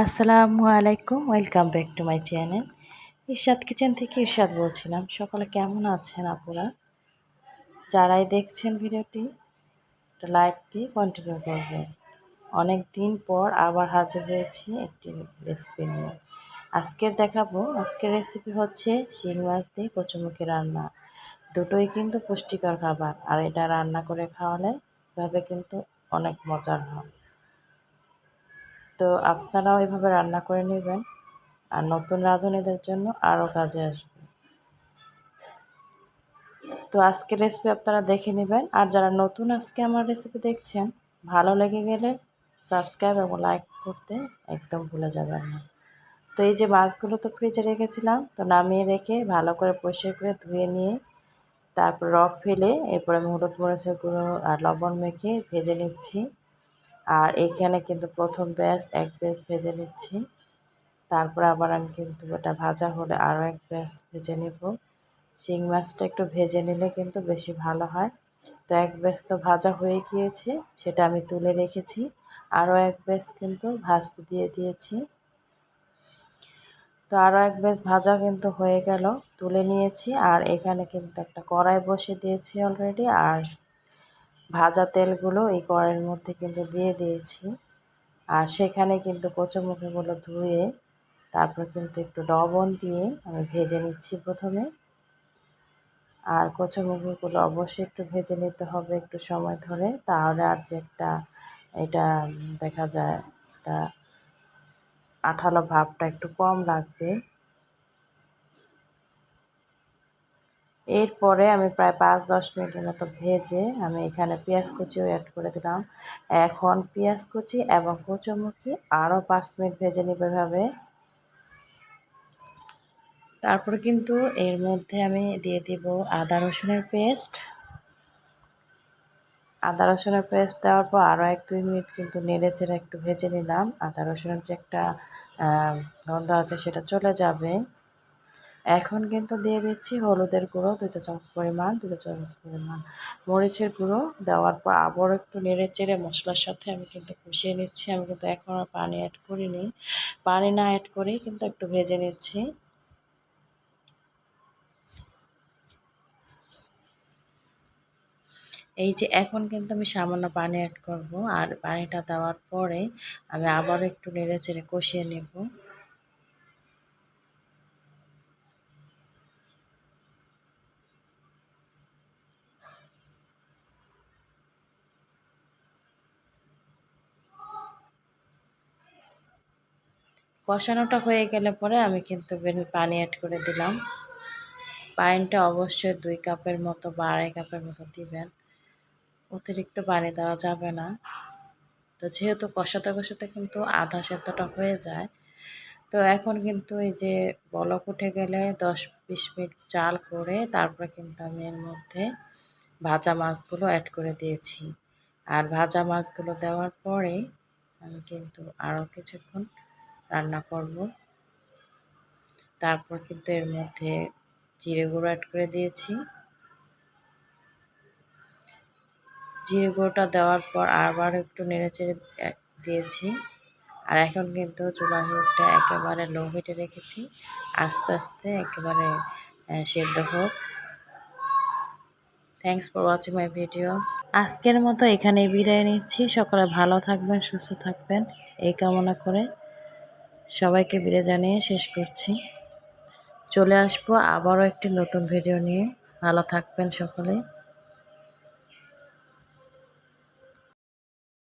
আসসালামু আলাইকুম, welcome back to my channel. Ershad kitchen থেকে ইরশাদ বলছিলাম। সকালে কেমন আছেন আপনারা? যারাই দেখছেন ভিডিওটি একটা লাইক দিয়ে কন্টিনিউ করবেন। অনেক দিন পর আবার হাজির হয়েছি একটি রেসিপি নিয়ে। আজকের রেসিপি হচ্ছে শিং মাছ দিয়ে কচুমুখী রান্না। দুটোই কিন্তু পুষ্টিকর খাবার, আর এটা রান্না করে খাওয়ালে এভাবে কিন্তু অনেক মজার হয়। তো আপনারাও এভাবে রান্না করে নেবেন, আর নতুন রাঁধুনিদের জন্য আরও কাজে আসবে। তো আজকের রেসিপি আপনারা দেখে নেবেন, আর যারা নতুন আজকে আমার রেসিপি দেখছেন, ভালো লেগে গেলে সাবস্ক্রাইব এবং লাইক করতে একদম ভুলে যাবেন না। তো এই যে মাছগুলো তো ফ্রিজে রেখেছিলাম, তো নামিয়ে রেখে ভালো করে পরিষ্কার করে ধুয়ে নিয়ে তারপর রক ফেলে এরপরে আমি হলুদ মরিচের গুঁড়ো আর লবণ মেখে ভেজে নিচ্ছি। আর এখানে কিন্তু প্রথম এক ব্যাচ ভেজে নিচ্ছি। তারপর আবার আমি কিন্তু ওটা ভাজা হলে আরও এক ব্যাচ ভেজে নেব। শিং মাছটা একটু ভেজে নিলে কিন্তু বেশি ভালো হয়। তো এক ব্যাচ তো ভাজা হয়ে গিয়েছে, সেটা আমি তুলে রেখেছি। আরও এক ব্যাচ কিন্তু ভাজতে দিয়ে দিয়েছি। তো আরও এক ব্যাচ ভাজা কিন্তু হয়ে গেল, তুলে নিয়েছি। আর এখানে কিন্তু একটা কড়াই বসে দিয়েছি অলরেডি, আর ভাজা তেলগুলো এই কড়াইয়ের মধ্যে কিন্তু দিয়ে দিয়েছি। আর সেখানে কিন্তু কচুমুখিগুলো ধুয়ে তারপর কিন্তু একটু লবণ দিয়ে আমি ভেজে নিচ্ছি প্রথমে। আর কচুমুখিগুলো অবশ্যই একটু ভেজে নিতে হবে একটু সময় ধরে, তাহলে আর যে এটা দেখা যায় এটা আঠালো ভাবটা একটু কম লাগবে। এরপরে আমি প্রায় 5-10 মিনিটের মতো ভেজে আমি এখানে পেঁয়াজ কুচিও অ্যাড করে দিলাম। এখন পেঁয়াজ কুচি এবং কচুমুখি আরও 5 মিনিট ভেজে নিতে হবে। তারপরে কিন্তু এর মধ্যে আমি দিয়ে দিব আদা রসুনের পেস্ট। আদা রসুনের পেস্ট দেওয়ার পর আরও 1-2 মিনিট কিন্তু নেড়েচেড়ে একটু ভেজে নিলাম। আদা রসুনের যে একটা গন্ধ আছে সেটা চলে যাবে। এখন কিন্তু দিয়ে দিচ্ছি হলুদের গুঁড়ো 2 চা চামচ পরিমাণ, 2 চা চামচ পরিমাণ মরিচের গুঁড়ো দেওয়ার পর আবারও একটু নেড়েচেড়ে মশলার সাথে আমি কিন্তু কষিয়ে নিচ্ছি। আমি কিন্তু এখনও পানি অ্যাড করিনি। পানি না অ্যাড করেই কিন্তু একটু ভেজে নিচ্ছি। এই যে এখন কিন্তু আমি সামান্য পানি অ্যাড করব, আর পানিটা দেওয়ার পরে আমি আবারও একটু নেড়েচেড়ে কষিয়ে নেব। কষানোটা হয়ে গেলে পরে আমি কিন্তু পানি অ্যাড করে দিলাম। পানিটা অবশ্যই 2 কাপের মতো বা 2.5 কাপের মতো দিবেন, অতিরিক্ত পানি দেওয়া যাবে না। তো যেহেতু কষাতে কষাতে কিন্তু আধা সেদ্ধটা হয়ে যায়, তো এখন কিন্তু এই যে বলক উঠে গেলে 10-20 মিনিট জাল করে তারপরে কিন্তু আমি এর মধ্যে ভাজা মাছগুলো অ্যাড করে দিয়েছি। আর ভাজা মাছগুলো দেওয়ার পরে আমি কিন্তু আরও কিছুক্ষণ রান্না করব। তারপর কিন্তু এর মধ্যে জিরে গুঁড়ো অ্যাড করে দিয়েছি। জিরে গুঁড়োটা দেওয়ার পর আবার একটু নেড়েচেড়ে দিয়েছি। আর এখন কিন্তু চুলার হিটটা একেবারে লো হিটে রেখেছি, আস্তে আস্তে একেবারে সেদ্ধ হোক। Thanks for watching my video. আজকের মতো এখানেই বিদায় নিচ্ছি। সকলে ভালো থাকবেন, সুস্থ থাকবেন এই কামনা করে সবাইকে বিদায় জানিয়ে শেষ করছি। চলে আসবো আবারও একটি নতুন ভিডিও নিয়ে। ভালো থাকবেন সকলে।